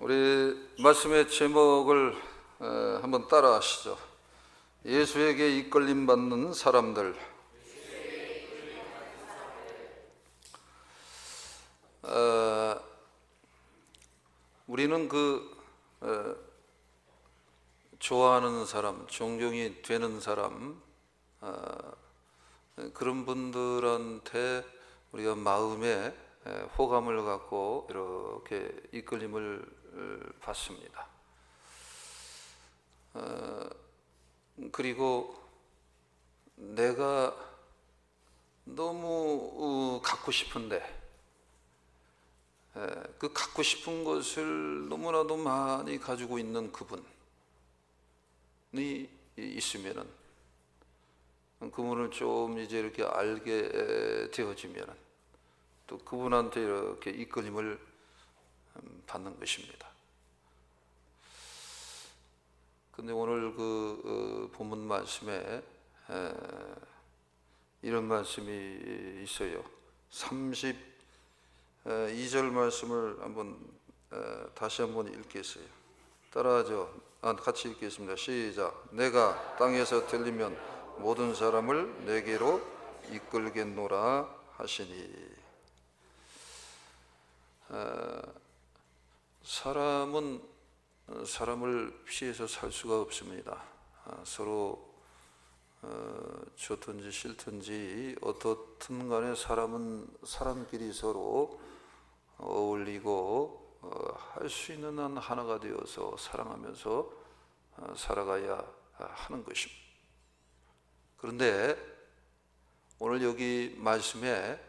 우리 말씀의 제목을 한번 따라 하시죠. 예수에게 이끌림 받는 사람들. 우리는 좋아하는 사람, 존경이 되는 사람, 그런 분들한테 우리가 마음에 호감을 갖고 이렇게 이끌림을 받습니다. 그리고 내가 너무 갖고 싶은데 그 갖고 싶은 것을 너무나도 많이 가지고 있는 그분이 있으면은, 그분을 좀 이제 이렇게 알게 되어지면은 또 그분한테 이렇게 이끌림을 받는 것입니다. 근데 오늘 본문 말씀에 이런 말씀이 있어요. 32절 말씀을 다시 한번 읽겠어요. 따라하죠. 같이 읽겠습니다. 시작. 내가 땅에서 들리면 모든 사람을 내게로 이끌겠노라 하시니. 사람은 사람을 피해서 살 수가 없습니다. 서로 좋든지 싫든지 어떻든 간에 사람은 사람끼리 서로 어울리고 할 수 있는 한 하나가 되어서 사랑하면서 살아가야 하는 것입니다. 그런데 오늘 여기 말씀에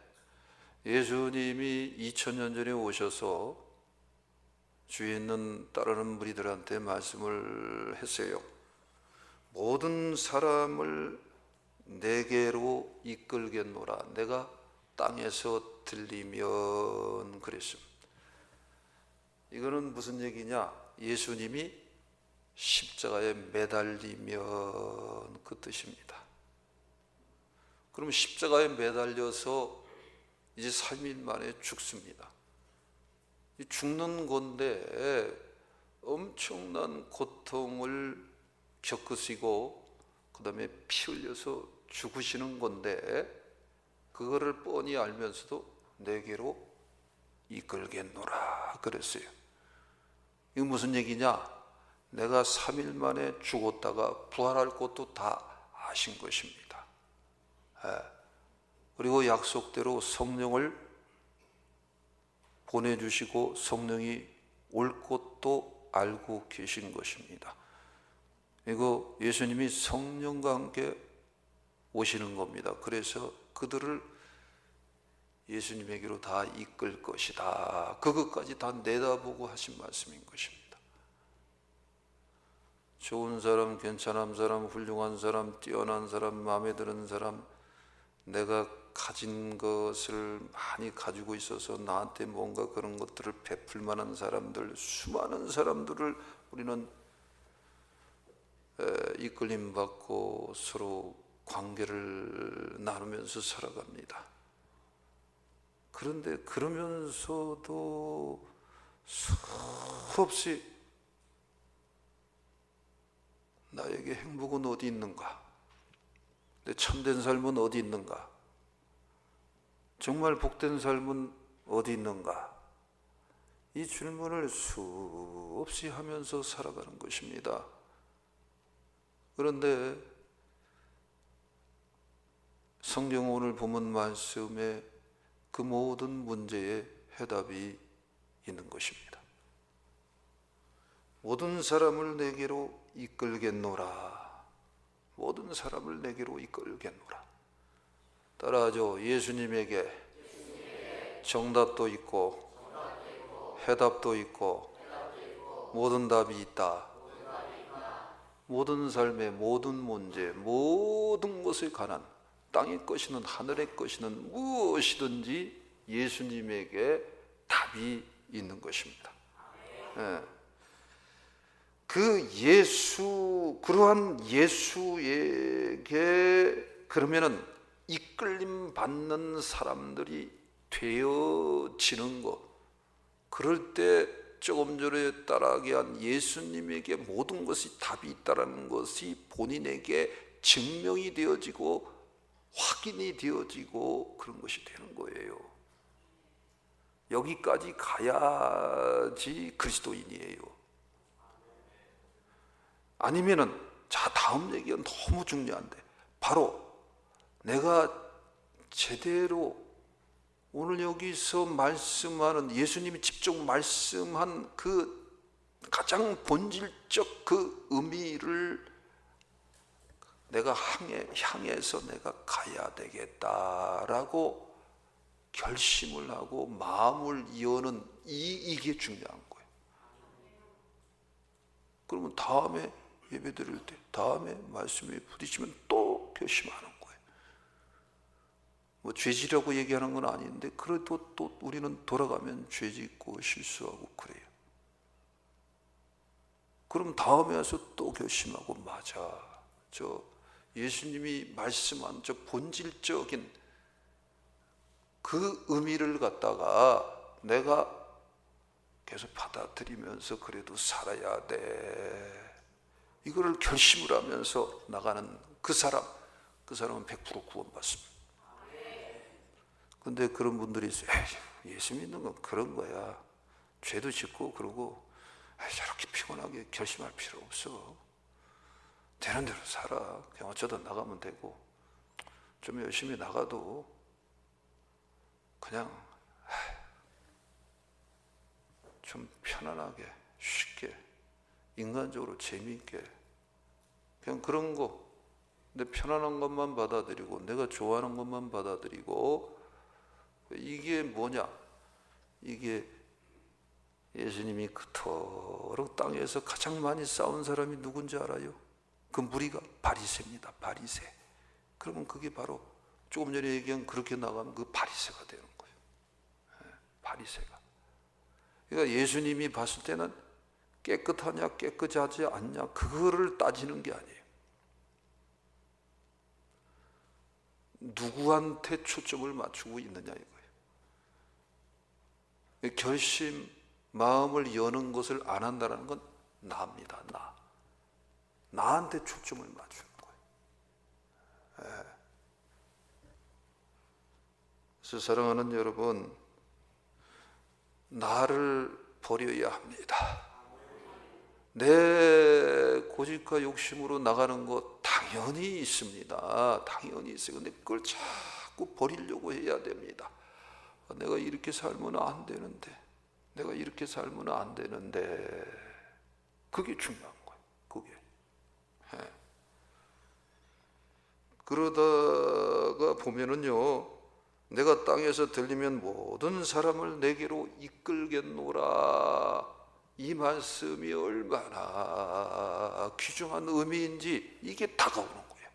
예수님이 2000년 전에 오셔서 주위에 있는 따르는 무리들한테 말씀을 했어요. 모든 사람을 내게로 이끌겠노라. 내가 땅에서 들리면 그랬습니다. 이거는 무슨 얘기냐? 예수님이 십자가에 매달리면 그 뜻입니다. 그럼 십자가에 매달려서 이제 3일 만에 죽습니다. 죽는 건데 엄청난 고통을 겪으시고 그 다음에 피 흘려서 죽으시는 건데, 그거를 뻔히 알면서도 내게로 이끌겠노라 그랬어요. 이거 무슨 얘기냐? 내가 3일 만에 죽었다가 부활할 것도 다 아신 것입니다. 그리고 약속대로 성령을 보내주시고 성령이 올 것도 알고 계신 것입니다. 이거 예수님이 성령과 함께 오시는 겁니다. 그래서 그들을 예수님에게로 다 이끌 것이다. 그것까지 다 내다보고 하신 말씀인 것입니다. 좋은 사람, 괜찮은 사람, 훌륭한 사람, 뛰어난 사람, 마음에 드는 사람, 내가 가진 것을 많이 가지고 있어서 나한테 뭔가 그런 것들을 베풀 만한 사람들, 수많은 사람들을 우리는 이끌림 받고 서로 관계를 나누면서 살아갑니다. 그런데 그러면서도 수없이 나에게 행복은 어디 있는가? 내 참된 삶은 어디 있는가? 정말 복된 삶은 어디 있는가? 이 질문을 수없이 하면서 살아가는 것입니다. 그런데 성경 오늘 본문 말씀에 그 모든 문제에 해답이 있는 것입니다. 모든 사람을 내게로 이끌겠노라. 모든 사람을 내게로 이끌겠노라. 따라하죠. 예수님에게 정답도 있고 해답도 있고 모든 답이 있다. 모든 삶의 모든 문제, 모든 것에 관한 땅의 것이든 하늘의 것이든 무엇이든지 예수님에게 답이 있는 것입니다. 그러한 예수에게 그러면은 이끌림 받는 사람들이 되어지는 것, 그럴 때 조금 전에 따라하게 한 예수님에게 모든 것이 답이 있다는 것이 본인에게 증명이 되어지고 확인이 되어지고 그런 것이 되는 거예요. 여기까지 가야지 그리스도인이에요. 아니면은, 자, 다음 얘기가 너무 중요한데, 바로 내가 제대로 오늘 여기서 말씀하는, 예수님이 직접 말씀한 그 가장 본질적 그 의미를 내가 향해서 내가 가야 되겠다라고 결심을 하고 마음을 여는 이게 중요한 거예요. 그러면 다음에 예배 드릴 때, 다음에 말씀에 부딪히면 또 결심하는 거예요. 뭐 죄지라고 얘기하는 건 아닌데, 그래도 또 우리는 돌아가면 죄짓고 실수하고 그래요. 그럼 다음에 와서 또 결심하고, 맞아, 저 예수님이 말씀한 저 본질적인 그 의미를 갖다가 내가 계속 받아들이면서 그래도 살아야 돼. 이거를 결심을 하면서 나가는 그 사람은 100% 구원받습니다. 근데 그런 분들이 있어요. 예수 믿는 건 그런 거야. 죄도 짓고 그러고 저렇게 피곤하게 결심할 필요 없어. 되는 대로 살아. 그냥 어쩌다 나가면 되고, 좀 열심히 나가도 그냥 좀 편안하게, 쉽게, 인간적으로 재미있게, 그냥 그런 거, 내 편안한 것만 받아들이고 내가 좋아하는 것만 받아들이고. 이게 뭐냐? 이게 예수님이 그토록 땅에서 가장 많이 싸운 사람이 누군지 알아요? 그 무리가 바리새입니다. 바리새. 그러면 그게 바로 조금 전에 얘기한, 그렇게 나가면 그 바리새가 되는 거예요. 바리새가. 그러니까 예수님이 봤을 때는 깨끗하냐 깨끗하지 않냐 그거를 따지는 게 아니에요. 누구한테 초점을 맞추고 있느냐 이거예요. 결심, 마음을 여는 것을 안 한다는 건 나입니다. 나한테 초점을 맞추는 거예요. 그래서 사랑하는 여러분, 나를 버려야 합니다. 내 고집과 욕심으로 나가는 것 당연히 있습니다. 당연히 있어요. 근데 그걸 자꾸 버리려고 해야 됩니다. 내가 이렇게 살면 안 되는데, 내가 이렇게 살면 안 되는데, 그게 중요한 거예요. 그게. 그러다가 보면은요, 내가 땅에서 들리면 모든 사람을 내게로 이끌겠노라, 이 말씀이 얼마나 귀중한 의미인지 이게 다가오는 거예요.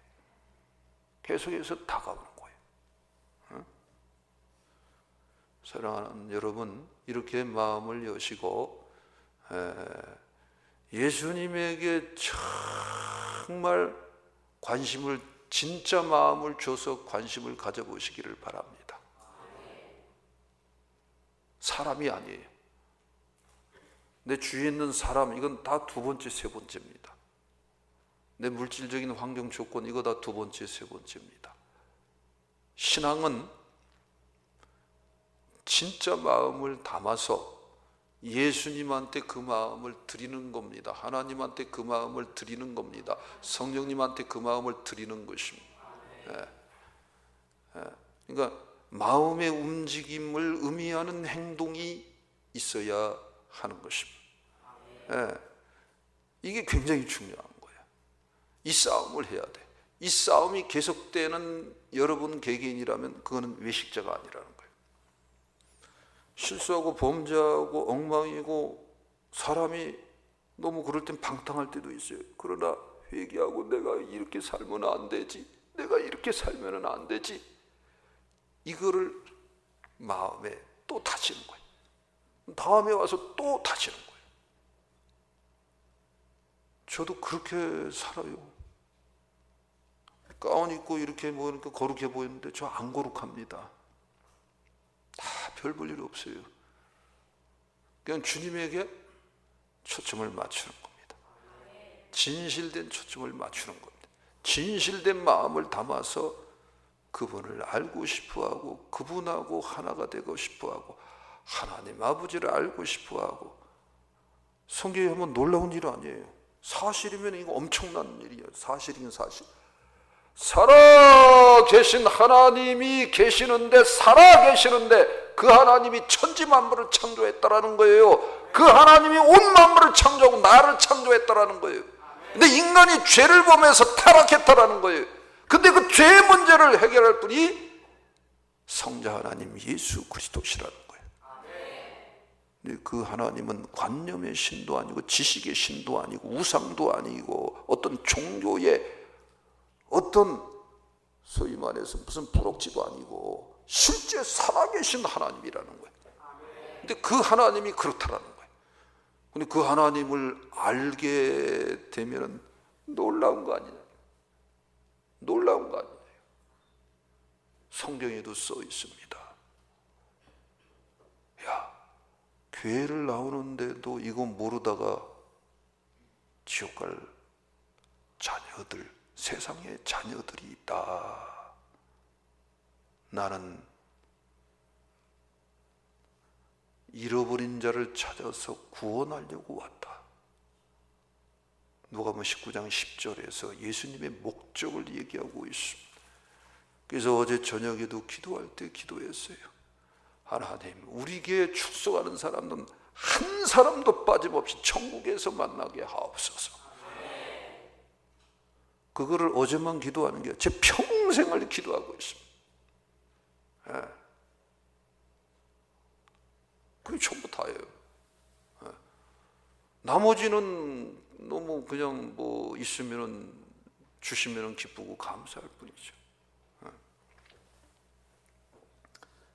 계속해서 다가오는 거예요. 사랑하는 여러분, 이렇게 마음을 여시고 예수님에게 정말 관심을, 진짜 마음을 줘서 관심을 가져보시기를 바랍니다. 사람이 아니에요. 내 주위에 있는 사람, 이건 다 두 번째, 세 번째입니다. 내 물질적인 환경 조건, 이거 다 두 번째, 세 번째입니다. 신앙은 진짜 마음을 담아서 예수님한테 그 마음을 드리는 겁니다. 하나님한테 그 마음을 드리는 겁니다. 성령님한테 그 마음을 드리는 것입니다. 그러니까 마음의 움직임을 의미하는 행동이 있어야 하는 것입니다. 이게 굉장히 중요한 거예요. 이 싸움을 해야 돼. 이 싸움이 계속되는 여러분 개개인이라면 그거는 외식자가 아니라는 거예요. 실수하고 범죄하고 엉망이고 사람이 너무 그럴 땐 방탕할 때도 있어요. 그러나 회개하고 내가 이렇게 살면 안 되지, 내가 이렇게 살면 안 되지, 이거를 마음에 또 다지는 거예요. 다음에 와서 또 다지는 거예요. 저도 그렇게 살아요. 가운 입고 이렇게 보니까 거룩해 보이는데 저 안 거룩합니다. 다 별 볼 일 없어요. 그냥 주님에게 초점을 맞추는 겁니다. 진실된 초점을 맞추는 겁니다. 진실된 마음을 담아서 그분을 알고 싶어하고 그분하고 하나가 되고 싶어하고 하나님 아버지를 알고 싶어하고. 성경에 보면 놀라운 일 아니에요. 사실이면 이거 엄청난 일이에요. 사실이긴 사실. 살아 계신 하나님이 계시는데, 살아 계시는데 그 하나님이 천지 만물을 창조했다라는 거예요. 그 하나님이 온 만물을 창조하고 나를 창조했다라는 거예요. 근데 인간이 죄를 범해서 타락했다라는 거예요. 근데 그 죄의 문제를 해결할 분이 성자 하나님 예수 그리스도시라는 거예요. 근데 그 하나님은 관념의 신도 아니고 지식의 신도 아니고 우상도 아니고 어떤 종교의 어떤 소위 말해서 무슨 부록지도 아니고 실제 살아계신 하나님이라는 거예요. 근데 그 하나님이 그렇다라는 거예요. 근데 그 하나님을 알게 되면 놀라운 거 아니냐? 놀라운 거 아니냐? 성경에도 써 있습니다. 야, 교회를 나오는데도 이거 모르다가 지옥 갈 자녀들, 세상에 자녀들이 있다. 나는 잃어버린 자를 찾아서 구원하려고 왔다. 누가복음 19장 10절에서 예수님의 목적을 얘기하고 있습니다. 그래서 어제 저녁에도 기도할 때 기도했어요. 하나님, 우리 교회에 출석하는 사람은 한 사람도 빠짐없이 천국에서 만나게 하옵소서. 그거를 어제만 기도하는 게 제 평생을 기도하고 있습니다. 예. 그게 전부 다예요. 예. 나머지는 너무 그냥 뭐 있으면은 주시면은 기쁘고 감사할 뿐이죠. 예.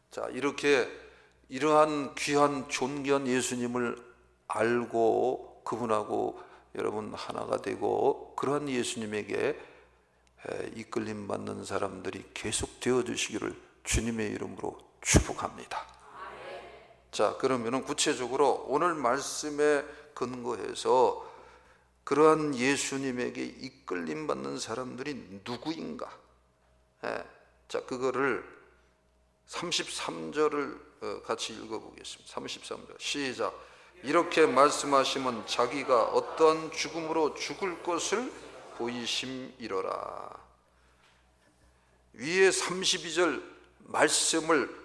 자, 이렇게 이러한 귀한 존귀한 예수님을 알고 그분하고 여러분 하나가 되고 그러한 예수님에게 이끌림 받는 사람들이 계속 되어 주시기를 주님의 이름으로 축복합니다. 자, 그러면은 구체적으로 오늘 말씀에 근거해서 그러한 예수님에게 이끌림 받는 사람들이 누구인가? 자, 그거를 33절을 같이 읽어보겠습니다. 33절 시작. 이렇게 말씀하시면 자기가 어떠한 죽음으로 죽을 것을 보이심이로라. 위에 32절 말씀을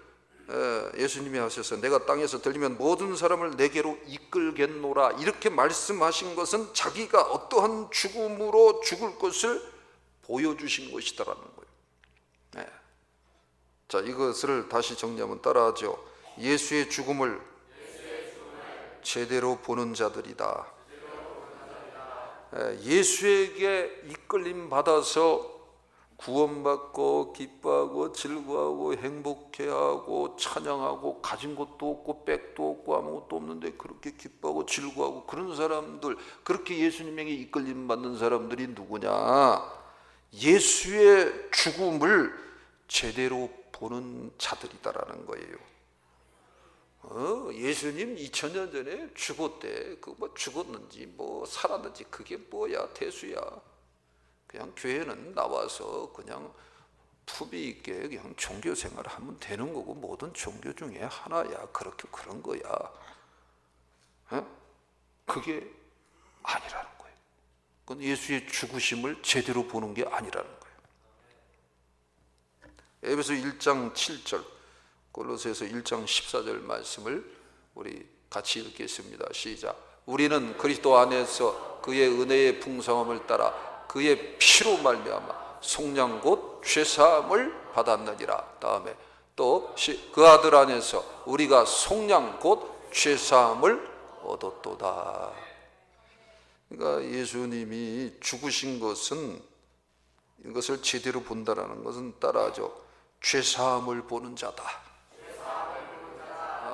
예수님이 하셔서 내가 땅에서 들리면 모든 사람을 내게로 이끌겠노라, 이렇게 말씀하신 것은 자기가 어떠한 죽음으로 죽을 것을 보여주신 것이다라는 거예요. 네. 자, 이것을 다시 정리하면 따라하죠. 예수의 죽음을 제대로 보는 자들이다. 예수에게 이끌림 받아서 구원받고 기뻐하고 즐거워하고 행복해하고 찬양하고 가진 것도 없고 백도 없고 아무것도 없는데 그렇게 기뻐하고 즐거워하고 그런 사람들, 그렇게 예수님에게 이끌림 받는 사람들이 누구냐? 예수의 죽음을 제대로 보는 자들이다라는 거예요. 예수님 2000년 전에 죽었대. 그 뭐 죽었는지 뭐 살았는지 그게 뭐야 대수야. 그냥 교회는 나와서 그냥 품위 있게 그냥 종교 생활을 하면 되는 거고 모든 종교 중에 하나야. 그렇게 그런 거야. 그게 아니라는 거예요. 그건 예수의 죽으심을 제대로 보는 게 아니라는 거예요. 에베소 1장 7절, 골로새서 1장 14절 말씀을 우리 같이 읽겠습니다. 시작. 우리는 그리스도 안에서 그의 은혜의 풍성함을 따라 그의 피로 말미암아 속량 곧 죄사함을 받았느니라. 다음에 또 그 아들 안에서 우리가 속량 곧 죄사함을 얻었도다. 그러니까 예수님이 죽으신 것은, 이것을 제대로 본다라는 것은 따라하죠. 죄사함을 보는 자다.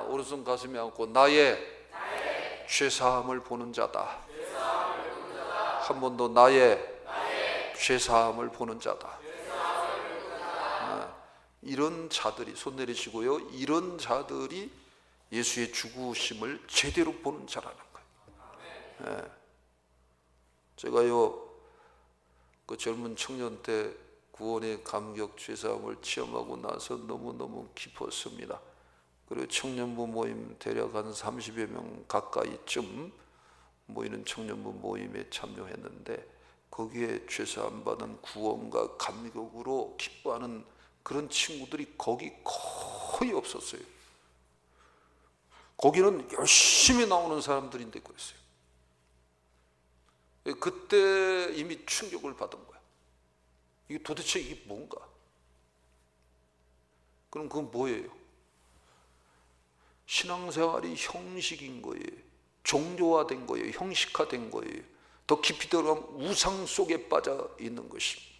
오른손 가슴에 안고 나의 죄사함을 보는 자다. 한 번 더 나의 죄사함을 보는 자다. 이런 자들이, 손 내리시고요, 이런 자들이 예수의 죽으심을 제대로 보는 자라는 거예요. 예. 제가요 그 젊은 청년 때 구원의 감격 죄사함을 체험하고 나서 너무너무 기뻤습니다. 그리고 청년부 모임 대략 한 30여 명 가까이쯤 모이는 청년부 모임에 참여했는데, 거기에 죄사함 받은 구원과 감격으로 기뻐하는 그런 친구들이 거기 거의 없었어요. 거기는 열심히 나오는 사람들인데 그랬어요. 그때 이미 충격을 받은 거야. 이게 도대체 이게 뭔가? 그럼 그건 뭐예요? 신앙생활이 형식인 거예요. 종교화된 거예요. 형식화된 거예요. 더 깊이 들어가면 우상 속에 빠져 있는 것입니다.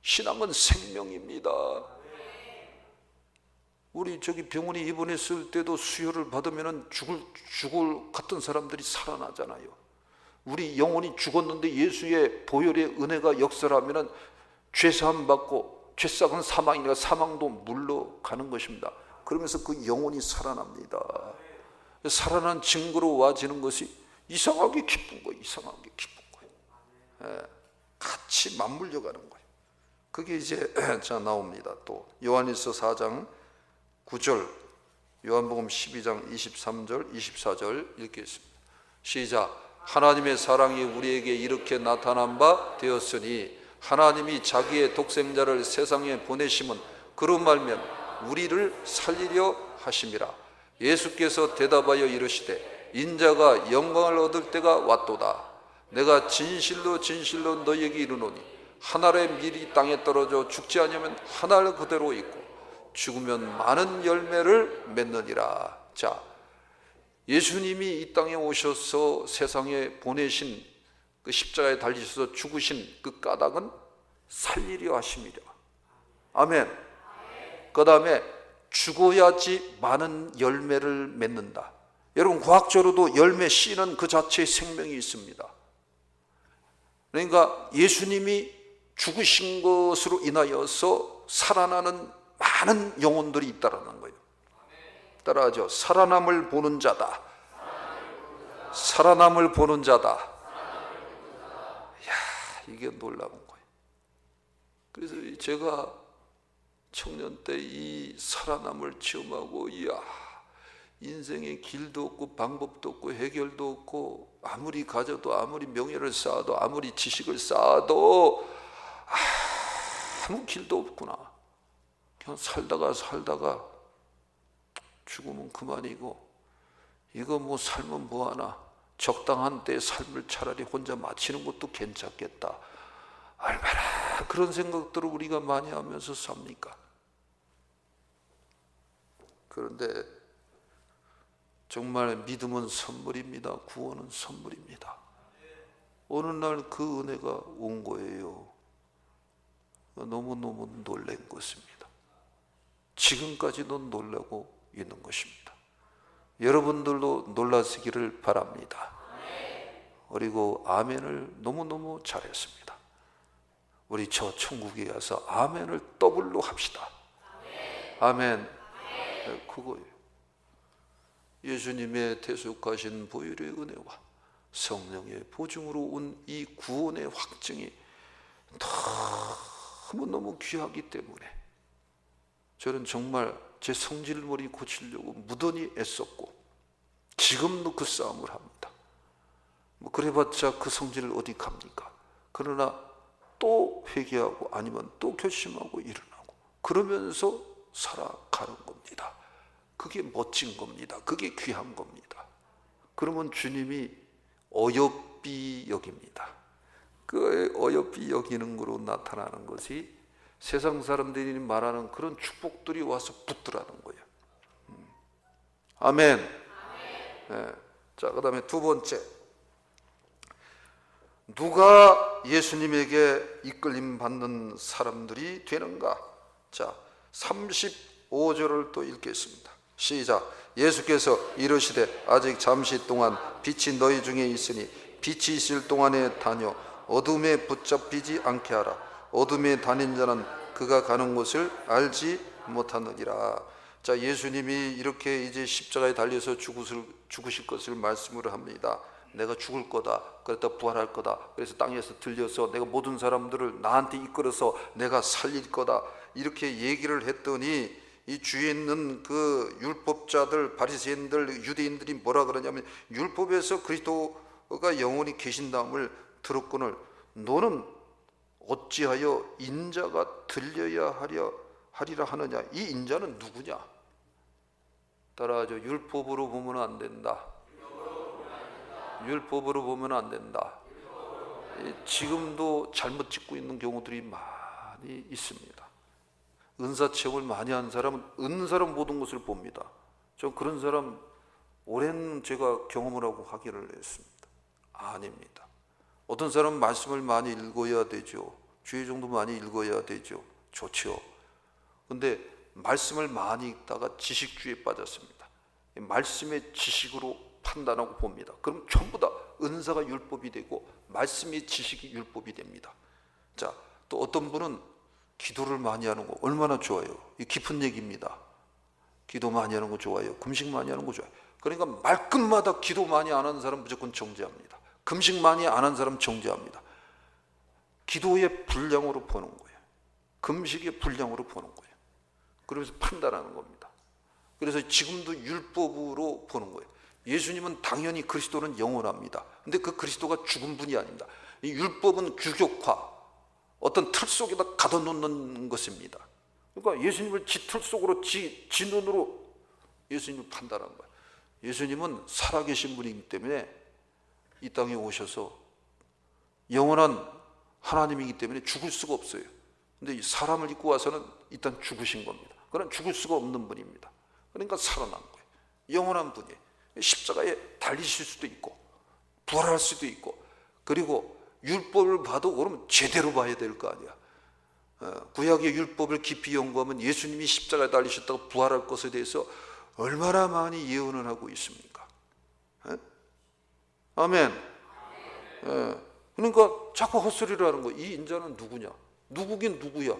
신앙은 생명입니다. 우리 저기 병원에 입원했을 때도 수혈을 받으면 죽을 같은 사람들이 살아나잖아요. 우리 영혼이 죽었는데 예수의 보혈의 은혜가 역사하면 죄사함 받고, 죄싹은 사망이니까 사망도 물러가는 것입니다. 그러면서 그 영혼이 살아납니다. 살아난 증거로 와지는 것이 이상하게 기쁜 거예요. 이상하게 기쁜 거예요. 같이 맞물려 가는 거예요. 그게 이제 자 나옵니다. 또 요한일서 4장 9절, 요한복음 12장 23절 24절 읽겠습니다. 시작. 하나님의 사랑이 우리에게 이렇게 나타난 바 되었으니 하나님이 자기의 독생자를 세상에 보내심은 그로 말미암아 우리를 살리려 하심이라. 예수께서 대답하여 이르시되 인자가 영광을 얻을 때가 왔도다. 내가 진실로 진실로 너희에게 이르노니 한 알의 밀이 땅에 떨어져 죽지 아니하면 한 알 그대로 있고 죽으면 많은 열매를 맺느니라. 자, 예수님이 이 땅에 오셔서 세상에 보내신 그 십자가에 달리셔서 죽으신 그 까닭은 살리려 하심이라. 아멘. 그 다음에 죽어야지 많은 열매를 맺는다. 여러분, 과학적으로도 열매 씨는 그 자체의 생명이 있습니다. 그러니까 예수님이 죽으신 것으로 인하여서 살아나는 많은 영혼들이 있다라는 거예요. 따라하죠. 살아남을 보는 자다. 살아남을 보는 자다. 이야, 이게 놀라운 거예요. 그래서 제가 청년 때 이 살아남을 체험하고, 이야, 인생에 길도 없고 방법도 없고 해결도 없고, 아무리 가져도 아무리 명예를 쌓아도 아무리 지식을 쌓아도 아무 길도 없구나. 그냥 살다가 죽으면 그만이고, 이거 뭐 삶은 뭐하나, 적당한 때의 삶을 차라리 혼자 마치는 것도 괜찮겠다. 얼마나 그런 생각들을 우리가 많이 하면서 삽니까? 그런데 정말 믿음은 선물입니다. 구원은 선물입니다. 어느 날 그 은혜가 온 거예요. 너무너무 놀란 것입니다. 지금까지도 놀라고 있는 것입니다. 여러분들도 놀라시기를 바랍니다. 그리고 아멘을 너무너무 잘했습니다. 우리 저 천국에 가서 아멘을 더블로 합시다. 아멘. 그거예요. 예수님의 대속하신 보혈의 은혜와 성령의 보증으로 온 이 구원의 확증이 너무너무 귀하기 때문에 저는 정말 제 성질머리 고치려고 무던히 애썼고, 지금도 그 싸움을 합니다. 뭐 그래봤자 그 성질을 어디 갑니까? 그러나 또 회개하고 아니면 또 결심하고 일어나고 그러면서 살아가는 겁니다. 그게 멋진 겁니다. 그게 귀한 겁니다. 그러면 주님이 어여삐 여깁니다. 그 어여삐 여기는 거로 나타나는 것이 세상 사람들이 말하는 그런 축복들이 와서 붙더라는 거예요. 아멘. 네. 자, 그 다음에 두 번째, 누가 예수님에게 이끌림 받는 사람들이 되는가? 자, 35절을 또 읽겠습니다. 시작. 예수께서 이르시되 아직 잠시 동안 빛이 너희 중에 있으니 빛이 있을 동안에 다녀 어둠에 붙잡히지 않게 하라. 어둠에 다닌 자는 그가 가는 곳을 알지 못하느니라. 자, 예수님이 이렇게 이제 십자가에 달려서 죽으실 것을 말씀을 합니다. 내가 죽을 거다. 그랬다 부활할 거다. 그래서 땅에서 들려서 내가 모든 사람들을 나한테 이끌어서 내가 살릴 거다. 이렇게 얘기를 했더니 이 주위에 있는 그 율법자들, 바리새인들, 유대인들이 뭐라 그러냐면, 율법에서 그리스도가 영원히 계신다음을 들었거늘 너는 어찌하여 인자가 들려야 하리라 하느냐. 이 인자는 누구냐? 따라하죠. 율법으로 보면 안 된다. 율법으로 보면 안 된다. 지금도 잘못 짓고 있는 경우들이 많이 있습니다. 은사 체험을 많이 한 사람은 은사로 모든 것을 봅니다. 저 그런 사람 오랜 제가 경험을 하고 확인을 했습니다. 아닙니다. 어떤 사람은 말씀을 많이 읽어야 되죠. 주의 정도 많이 읽어야 되죠. 좋죠. 근데 말씀을 많이 읽다가 지식주의에 빠졌습니다. 말씀의 지식으로 판단하고 봅니다. 그럼 전부 다 은사가 율법이 되고 말씀의 지식이 율법이 됩니다. 자, 또 어떤 분은 기도를 많이 하는 거 얼마나 좋아요. 이 깊은 얘기입니다. 기도 많이 하는 거 좋아요. 금식 많이 하는 거 좋아요. 그러니까 말끝마다 기도 많이 안 하는 사람 무조건 정죄합니다. 금식 많이 안 한 사람 정죄합니다. 기도의 분량으로 보는 거예요. 금식의 분량으로 보는 거예요. 그러면서 판단하는 겁니다. 그래서 지금도 율법으로 보는 거예요. 예수님은 당연히 그리스도는 영원합니다. 근데 그 그리스도가 죽은 분이 아닙니다. 이 율법은 규격화, 어떤 틀 속에다 가둬놓는 것입니다. 그러니까 예수님을 지 틀 속으로 지 눈으로 예수님을 판단한 거예요. 예수님은 살아계신 분이기 때문에 이 땅에 오셔서 영원한 하나님이기 때문에 죽을 수가 없어요. 근데 이 사람을 입고 와서는 일단 죽으신 겁니다. 그건 죽을 수가 없는 분입니다. 그러니까 살아난 거예요. 영원한 분이에요. 십자가에 달리실 수도 있고 부활할 수도 있고, 그리고 율법을 봐도 그러면 제대로 봐야 될 거 아니야. 구약의 율법을 깊이 연구하면 예수님이 십자가에 달리셨다고 부활할 것에 대해서 얼마나 많이 예언을 하고 있습니까? 아멘. 그러니까 자꾸 헛소리를 하는 거예요. 이 인자는 누구냐? 누구긴 누구야?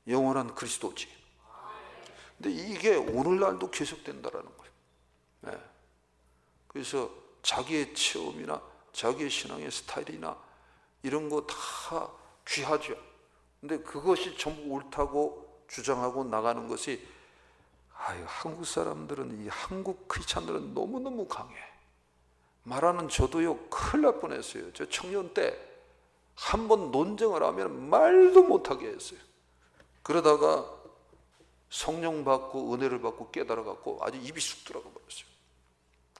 영원한 그리스도지. 근데 이게 오늘날도 계속된다라는 거예요. 그래서 자기의 체험이나 자기의 신앙의 스타일이나 이런 거 다 귀하죠. 근데 그것이 전부 옳다고 주장하고 나가는 것이, 한국 사람들은, 이 한국 크리스찬들은 너무너무 강해. 말하는 저도요, 큰일 날 뻔했어요. 저 청년 때 한 번 논쟁을 하면 말도 못하게 했어요. 그러다가 성령 받고 은혜를 받고 깨달아갖고 아주 입이 쑥 들어가 버렸어요.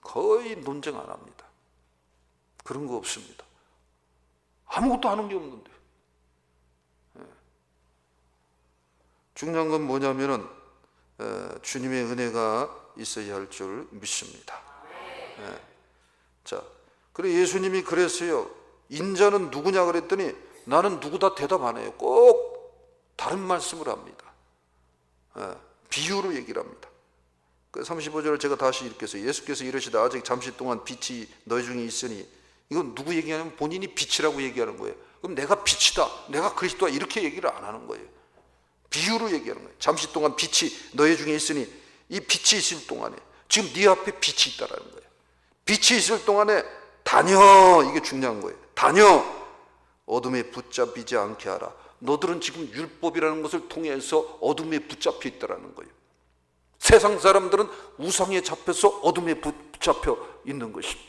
거의 논쟁 안 합니다. 그런 거 없습니다. 아무것도 하는 게 없는데. 중요한 건 뭐냐면은 주님의 은혜가 있어야 할 줄 믿습니다. 자, 그래 예수님이 그랬어요. 인자는 누구냐 그랬더니 나는 누구다 대답 안 해요. 꼭 다른 말씀을 합니다. 비유로 얘기를 합니다. 35절을 제가 다시 읽겠어요. 예수께서 이르시다 아직 잠시 동안 빛이 너희 중에 있으니, 이건 누구 얘기하냐면 본인이 빛이라고 얘기하는 거예요. 그럼 내가 빛이다, 내가 그리스도다, 이렇게 얘기를 안 하는 거예요. 비유로 얘기하는 거예요. 잠시 동안 빛이 너희 중에 있으니, 이 빛이 있을 동안에 지금 네 앞에 빛이 있다라는 거예요. 빛이 있을 동안에 다녀, 이게 중요한 거예요. 다녀, 어둠에 붙잡히지 않게 하라. 너들은 지금 율법이라는 것을 통해서 어둠에 붙잡혀 있다라는 거예요. 세상 사람들은 우상에 잡혀서 어둠에 붙잡혀 있는 것입니다.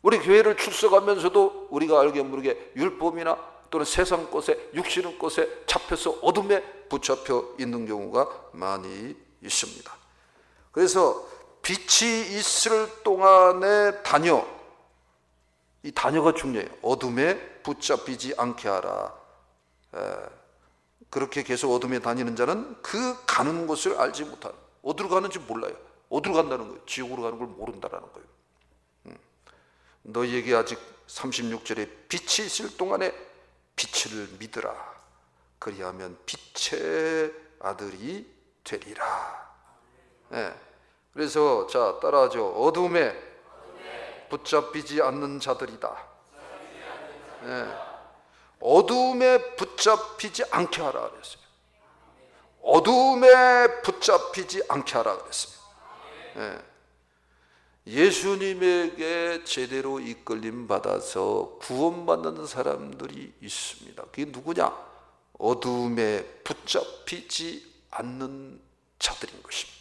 우리 교회를 출석하면서도 우리가 알게 모르게 율법이나 또는 세상 것에, 육신의 것에 잡혀서 어둠에 붙잡혀 있는 경우가 많이 있습니다. 그래서 빛이 있을 동안에 다녀, 이 다녀가 중요해요. 어둠에 붙잡히지 않게 하라. 그렇게 계속 어둠에 다니는 자는 그 가는 곳을 알지 못하는, 어디로 가는지 몰라요. 어디로 간다는 거예요. 지옥으로 가는 걸 모른다라는 거예요. 너희에게 아직 36절에 빛이 있을 동안에 빛을 믿으라. 그리하면 빛의 아들이 되리라. 그래서 자 따라하죠. 어둠에 붙잡히지 않는 자들이다. 어둠에 붙잡히지 않게 하라 그랬어요. 어둠에 붙잡히지 않게 하라 그랬습니다. 예. 예수님에게 제대로 이끌림 받아서 구원받는 사람들이 있습니다. 그게 누구냐? 어둠에 붙잡히지 않는 자들인 것입니다.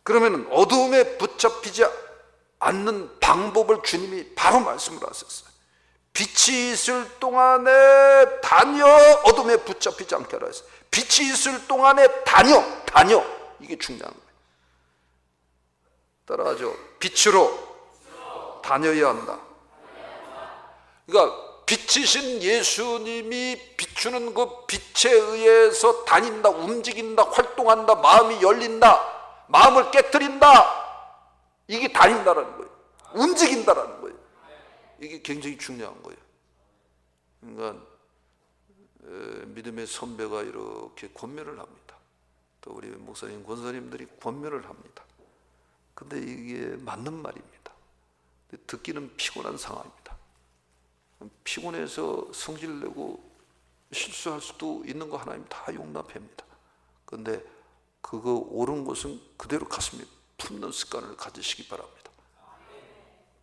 그러면 어둠에 붙잡히지 않는 방법을 주님이 바로 말씀을 하셨어요. 빛이 있을 동안에 다녀 어둠에 붙잡히지 않게 하라 했어요. 빛이 있을 동안에 다녀 이게 중요한 거예요. 따라하죠. 빛으로 다녀야 한다. 그러니까 빛이신 예수님이 비추는 그 빛에 의해서 다닌다, 움직인다, 활동한다, 마음이 열린다, 마음을 깨트린다. 이게 다닌다라는 거예요. 움직인다라는 거예요. 이게 굉장히 중요한 거예요. 그러니까 믿음의 선배가 이렇게 권면을 합니다. 또 우리 목사님, 권사님들이 권면을 합니다. 근데 이게 맞는 말입니다. 듣기는 피곤한 상황입니다. 피곤해서 성질 내고 실수할 수도 있는 거 하나님 다 용납합니다. 근데 그거 옳은 것은 그대로 가슴에 품는 습관을 가지시기 바랍니다.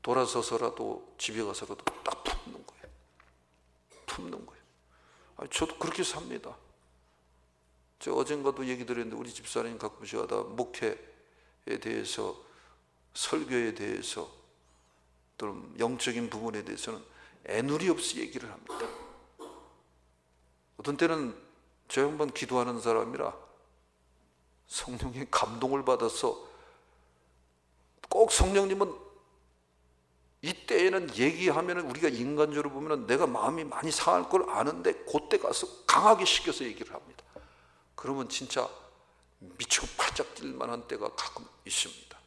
돌아서서라도 집에 가서라도 딱 품는 거예요. 품는 거예요. 저도 그렇게 삽니다. 제가 어젠가도 얘기 드렸는데 우리 집사님 가끔씩 하다 목회에 대해서, 설교에 대해서, 또는 영적인 부분에 대해서는 애누리 없이 얘기를 합니다. 어떤 때는 저 양반 기도하는 사람이라 성령의 감동을 받아서 꼭 성령님은 이때에는 얘기하면 우리가 인간적으로 보면 내가 마음이 많이 상할 걸 아는데 그때 가서 강하게 시켜서 얘기를 합니다. 그러면 진짜 미치고 팔짝 뛸 만한 때가 가끔 있습니다.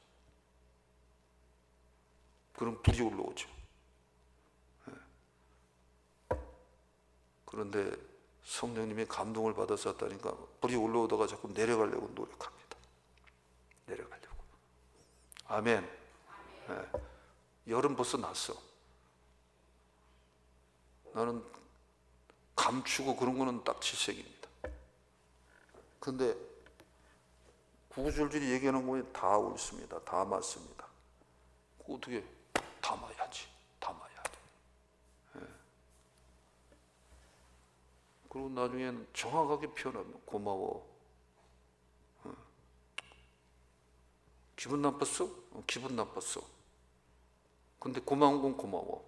그럼 불이 올라오죠. 그런데 성령님의 감동을 받아서 왔다니까 불이 올라오다가 자꾸 내려가려고 노력합니다. 내려가려고. 아멘. 여름 벌써 났어. 나는 감추고 그런 거는 딱 질색입니다. 근데 구구절절히 얘기하는 거에 다 옳습니다. 다 맞습니다. 그거 어떻게 담아야지. 담아야 돼. 그리고 나중엔 정확하게 표현하면 고마워. 기분 나빴어? 기분 나빴어. 근데 고마운 건 고마워.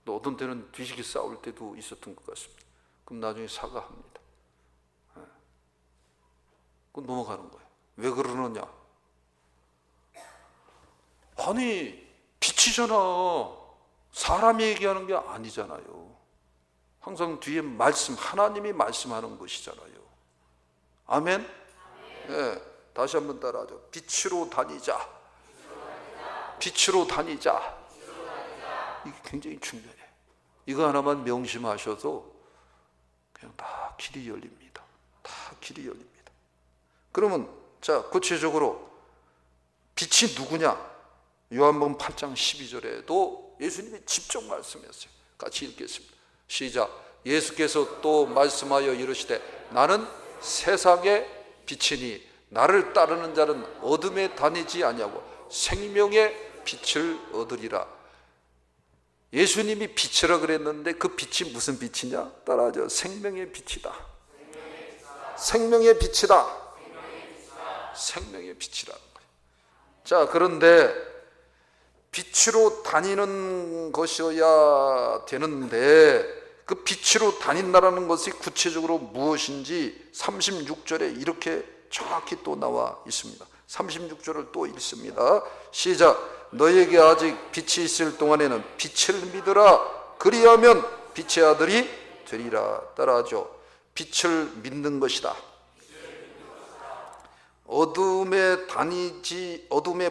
또 어떤 때는 뒤지게 싸울 때도 있었던 것 같습니다. 그럼 나중에 사과합니다. 그건 넘어가는 거예요. 왜 그러느냐? 아니 빛이잖아. 사람이 얘기하는 게 아니잖아요. 항상 뒤에 말씀, 하나님이 말씀하는 것이잖아요. 아멘? 네, 다시 한번 따라하죠. 빛으로 다니자. 빛으로 다니자. 이게 굉장히 중요해요. 이거 하나만 명심하셔도 그냥 다 길이 열립니다. 다 길이 열립니다. 그러면 자, 구체적으로 빛이 누구냐? 요한복음 8장 12절에도 예수님이 직접 말씀했어요. 같이 읽겠습니다. 시작. 예수께서 또 말씀하여 이르시되 나는 세상의 빛이니 나를 따르는 자는 어둠에 다니지 아니하고 생명의 빛을 얻으리라. 예수님이 빛이라 그랬는데 그 빛이 무슨 빛이냐? 따라하죠. 생명의 빛이다. 생명의 빛이다. 생명의 빛이라는 거예요. 자, 그런데 빛으로 다니는 것이어야 되는데 그 빛으로 다닌다라는 것이 구체적으로 무엇인지 36절에 이렇게 정확히 또 나와 있습니다. 36절을 또 읽습니다. 시작. 너에게 아직 빛이 있을 동안에는 빛을 믿으라. 그리하면 빛의 아들이 되리라. 따라하죠. 빛을 믿는 것이다. 어둠에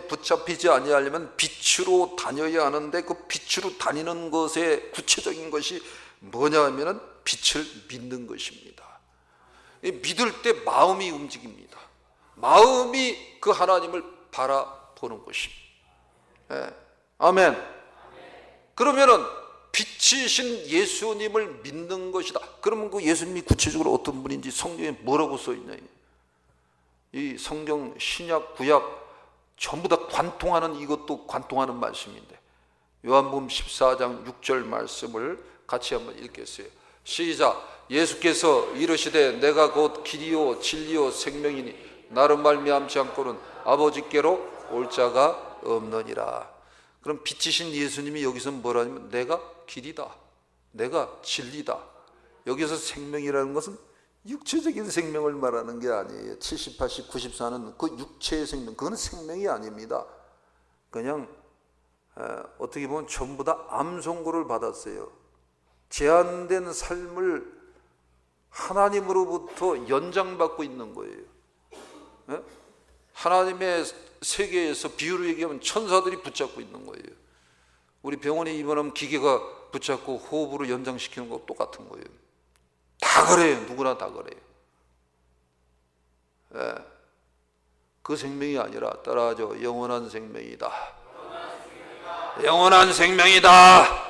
붙잡히지 아니하려면 빛으로 다녀야 하는데 그 빛으로 다니는 것의 구체적인 것이 뭐냐 하면은 빛을 믿는 것입니다. 믿을 때 마음이 움직입니다. 마음이 그 하나님을 바라보는 것입니다. 네. 아멘. 그러면은 빛이신 예수님을 믿는 것이다. 그러면 그 예수님이 구체적으로 어떤 분인지 성경에 뭐라고 써 있냐? 이 성경 신약 구약 전부 다 관통하는, 이것도 관통하는 말씀인데, 요한복음 14장 6절 말씀을 같이 한번 읽겠어요. 시작. 예수께서 이르시되 내가 곧 길이요 진리요 생명이니 나로 말미암지 않고는 아버지께로 올 자가 없느니라. 그럼 빛이신 예수님이 여기서 뭐라냐면 내가 길이다, 내가 진리다. 여기서 생명이라는 것은 육체적인 생명을 말하는 게 아니에요. 70, 80, 94는 그 육체의 생명, 그건 생명이 아닙니다. 그냥 어떻게 보면 전부 다 암 선고를 받았어요. 제한된 삶을 하나님으로부터 연장받고 있는 거예요. 하나님의 세계에서 비유로 얘기하면 천사들이 붙잡고 있는 거예요. 우리 병원에 입원하면 기계가 붙잡고 호흡으로 연장시키는 거 똑같은 거예요. 다 그래요. 누구나 다 그래요. 그 생명이 아니라, 따라하죠. 영원한 생명이다. 영원한 생명이다.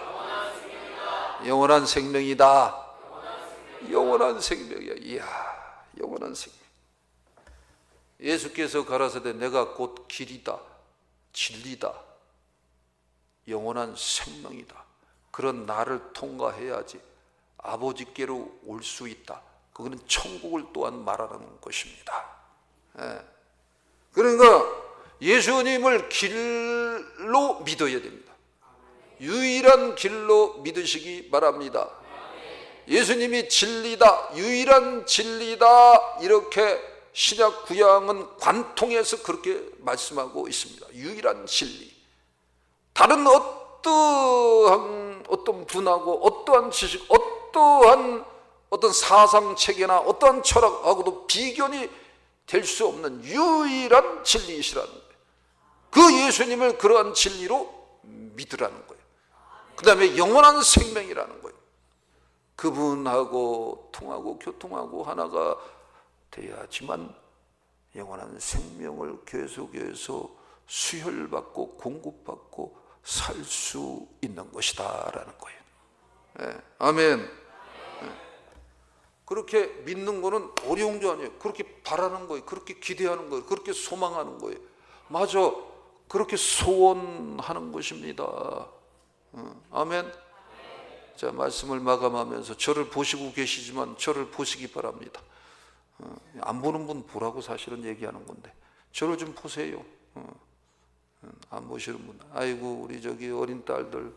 영원한 생명이다. 영원한 생명이야. 이야, 영원한 생명. 예수께서 가라사대 내가 곧 길이다, 진리다, 영원한 생명이다. 그런 나를 통과해야지 아버지께로 올 수 있다. 그거는 천국을 또한 말하는 것입니다. 그러니까 예수님을 길로 믿어야 됩니다. 유일한 길로 믿으시기 바랍니다. 예수님이 진리다, 유일한 진리다, 이렇게 신약 구약은 관통해서 그렇게 말씀하고 있습니다. 유일한 진리. 다른 어떤 분하고 어떠한 지식, 어떠한 어떤 사상 체계나 어떠한 철학하고도 비견이 될 수 없는 유일한 진리이시라는 거예요. 그 예수님을 그러한 진리로 믿으라는 거예요. 그 다음에 영원한 생명이라는 거예요. 그분하고 통하고 교통하고 하나가 돼야지만 영원한 생명을 계속해서 수혈받고 공급받고 살 수 있는 것이다 라는 거예요. 아멘. 그렇게 믿는 거는 어려운 게 아니에요. 그렇게 바라는 거예요. 그렇게 기대하는 거예요. 그렇게 소망하는 거예요. 맞아, 그렇게 소원하는 것입니다. 아멘. 자, 말씀을 마감하면서 저를 보시고 계시지만 저를 보시기 바랍니다. 안 보는 분 보라고 사실은 얘기하는 건데 저를 좀 보세요. 안 보시는 분, 아이고 우리 저기 어린 딸들,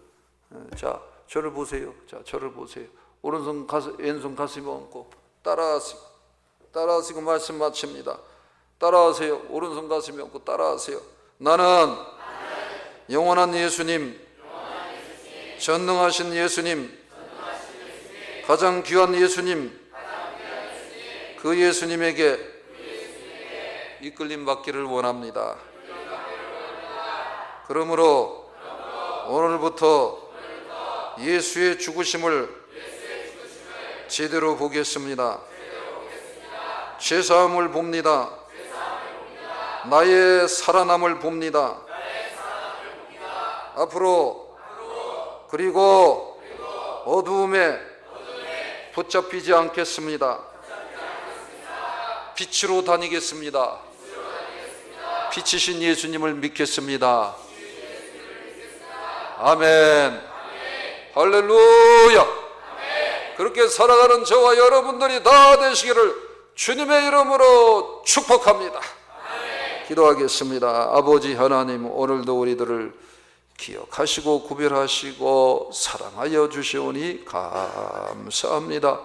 자 저를 보세요. 자 저를 보세요. 오른손 왼손 가슴에 얹고 따라하시고 말씀 마칩니다. 따라하세요. 오른손 가슴에 얹고 따라하세요. 나는 영원한 예수님, 전능하신 예수님, 가장 귀한 예수님, 그 예수님에게 이끌림 받기를 원합니다. 그러므로 오늘부터 예수의 죽으심을 제대로 보겠습니다. 죄사함을 봅니다. 나의 살아남을 봅니다. 앞으로 그리고 어두움에 붙잡히지 않겠습니다. 빛으로 다니겠습니다. 빛이신 예수님을 믿겠습니다. 아멘. 할렐루야. 그렇게 살아가는 저와 여러분들이 다 되시기를 주님의 이름으로 축복합니다. 기도하겠습니다. 아버지 하나님, 오늘도 우리들을 기억하시고 구별하시고 사랑하여 주시오니 감사합니다.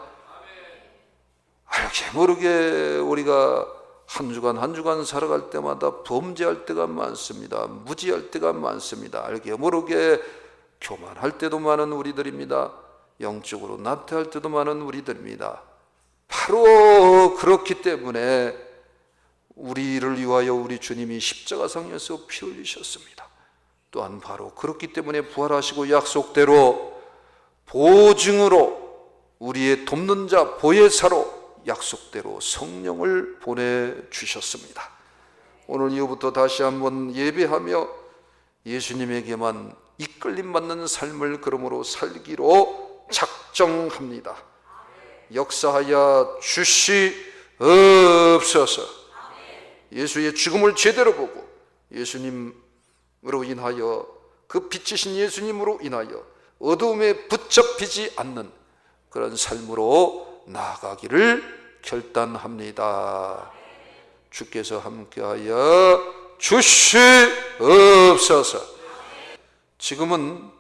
알게 모르게 우리가 한 주간 한 주간 살아갈 때마다 범죄할 때가 많습니다. 무지할 때가 많습니다. 알게 모르게 교만할 때도 많은 우리들입니다. 영적으로 나태할 때도 많은 우리들입니다. 바로 그렇기 때문에 우리를 위하여 우리 주님이 십자가상에서 피 흘리셨습니다. 또한 바로 그렇기 때문에 부활하시고 약속대로 보증으로 우리의 돕는 자 보혜사로 약속대로 성령을 보내주셨습니다. 오늘 이후부터 다시 한번 예배하며 예수님에게만 이끌림 받는 삶을 그러므로 살기로 작정합니다. 역사하여 주시옵소서. 예수의 죽음을 제대로 보고 예수님으로 인하여 그 빛이신 예수님으로 인하여 어두움에 붙잡히지 않는 그런 삶으로 나아가기를 결단합니다. 주께서 함께하여 주시옵소서. 지금은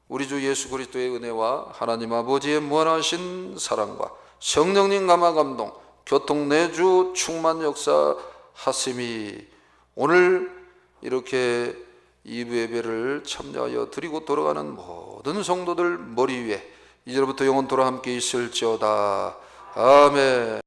우리 주 예수 그리스도의 은혜와 하나님 아버지의 무한하신 사랑과 성령님 감화 감동 교통 내주 충만 역사 하심이 오늘 이렇게 2부 예배를 참여하여 드리고 돌아가는 모든 성도들 머리 위에 이제부터 영원토록 함께 있을지어다. 아멘.